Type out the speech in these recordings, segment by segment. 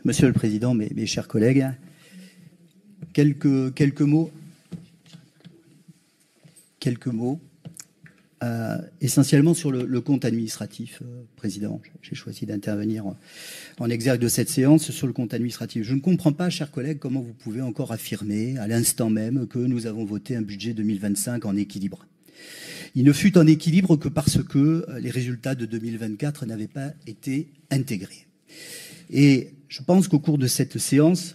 Monsieur le Président, mes chers collègues, quelques mots essentiellement sur le compte administratif, Président. J'ai choisi d'intervenir en exergue de cette séance sur le compte administratif. Je ne comprends pas, chers collègues, comment vous pouvez encore affirmer à l'instant même que nous avons voté un budget 2025 en équilibre. Il ne fut en équilibre que parce que les résultats de 2024 n'avaient pas été intégrés. Et je pense qu'au cours de cette séance,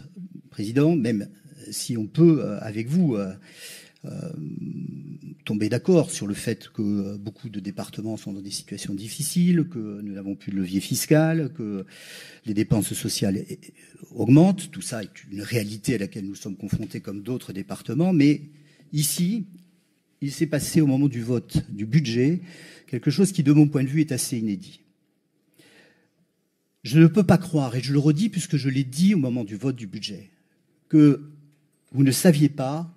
Président, même si on peut, avec vous, tomber d'accord sur le fait que beaucoup de départements sont dans des situations difficiles, que nous n'avons plus de levier fiscal, que les dépenses sociales augmentent, tout ça est une réalité à laquelle nous sommes confrontés comme d'autres départements, mais ici, il s'est passé au moment du vote du budget quelque chose qui, de mon point de vue, est assez inédit. Je ne peux pas croire, et je le redis puisque je l'ai dit au moment du vote du budget, que vous ne saviez pas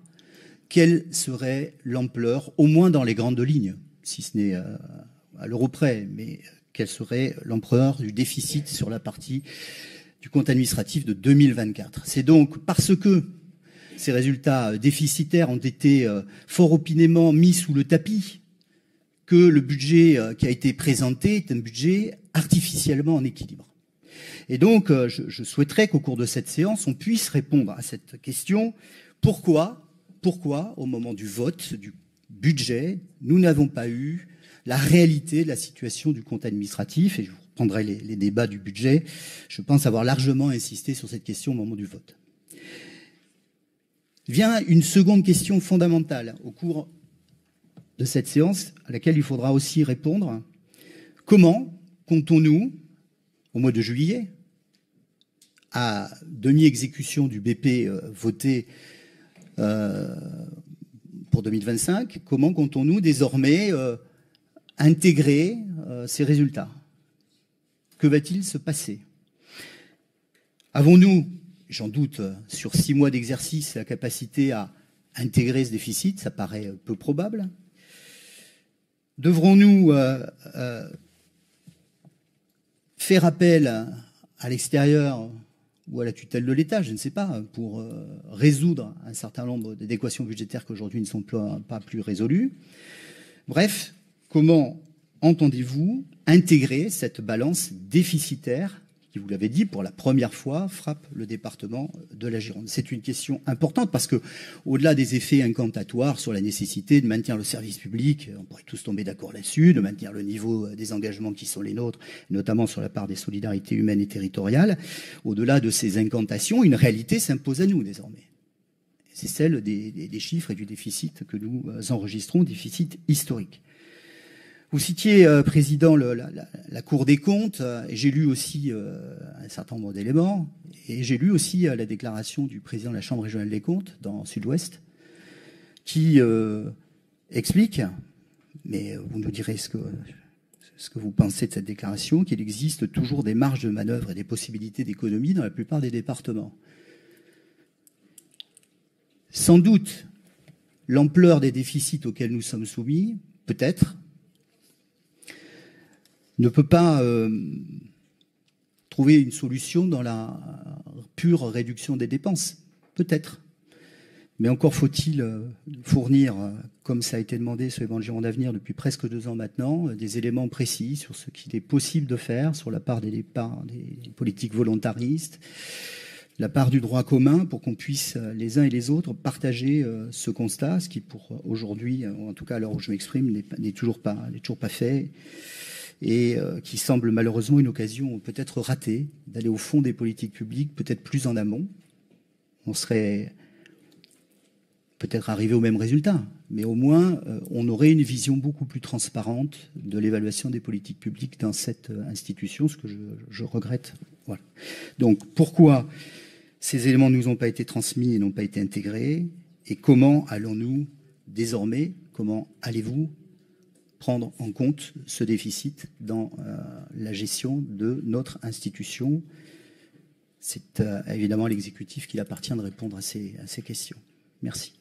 quelle serait l'ampleur, au moins dans les grandes lignes, si ce n'est à l'euro près, mais quelle serait l'ampleur du déficit sur la partie du compte administratif de 2024. C'est donc parce que ces résultats déficitaires ont été fort opinément mis sous le tapis que le budget qui a été présenté est un budget artificiellement en équilibre. Et donc, je souhaiterais qu'au cours de cette séance, on puisse répondre à cette question. Pourquoi, au moment du vote du budget, nous n'avons pas eu la réalité de la situation du compte administratif? Et je vous reprendrai les débats du budget. Je pense avoir largement insisté sur cette question au moment du vote. Vient une seconde question fondamentale au cours de cette séance, à laquelle il faudra aussi répondre. Comment comptons-nous, au mois de juillet, à demi-exécution du BP voté pour 2025, comment comptons-nous désormais intégrer ces résultats? Que va-t-il se passer? Avons-nous, j'en doute, sur 6 mois d'exercice, la capacité à intégrer ce déficit? Ça paraît peu probable. Devrons-nous faire appel à l'extérieur ou à la tutelle de l'État, je ne sais pas, pour résoudre un certain nombre d'équations budgétaires qui aujourd'hui ne sont pas plus résolues? Bref, comment entendez-vous intégrer cette balance déficitaire qui, vous l'avez dit, pour la première fois, frappe le département de la Gironde? C'est une question importante parce que, au-delà des effets incantatoires sur la nécessité de maintenir le service public, on pourrait tous tomber d'accord là-dessus, de maintenir le niveau des engagements qui sont les nôtres, notamment sur la part des solidarités humaines et territoriales, au-delà de ces incantations, une réalité s'impose à nous désormais. C'est celle des chiffres et du déficit que nous enregistrons, déficit historique. Vous citiez, Président, la Cour des comptes, et j'ai lu aussi un certain nombre d'éléments, et j'ai lu aussi la déclaration du président de la Chambre régionale des comptes dans Sud-Ouest, qui explique, mais vous nous direz ce que vous pensez de cette déclaration, qu'il existe toujours des marges de manœuvre et des possibilités d'économie dans la plupart des départements. Sans doute, l'ampleur des déficits auxquels nous sommes soumis, peut-être, ne peut pas trouver une solution dans la pure réduction des dépenses. Peut-être. Mais encore faut-il fournir, comme ça a été demandé sur les bancs de Gironde Avenir depuis presque 2 ans maintenant, des éléments précis sur ce qu'il est possible de faire sur la part des politiques volontaristes, la part du droit commun, pour qu'on puisse les uns et les autres partager ce constat, ce qui pour aujourd'hui, en tout cas à l'heure où je m'exprime, n'est toujours pas fait, et qui semble malheureusement une occasion peut-être ratée d'aller au fond des politiques publiques, peut-être plus en amont. On serait peut-être arrivé au même résultat, mais au moins on aurait une vision beaucoup plus transparente de l'évaluation des politiques publiques dans cette institution, ce que je regrette. Voilà. Donc pourquoi ces éléments ne nous ont pas été transmis et n'ont pas été intégrés, et comment allons-nous désormais, comment allez-vous prendre en compte ce déficit dans la gestion de notre institution? C'est évidemment à l'exécutif qu'il appartient de répondre à ces questions. Merci.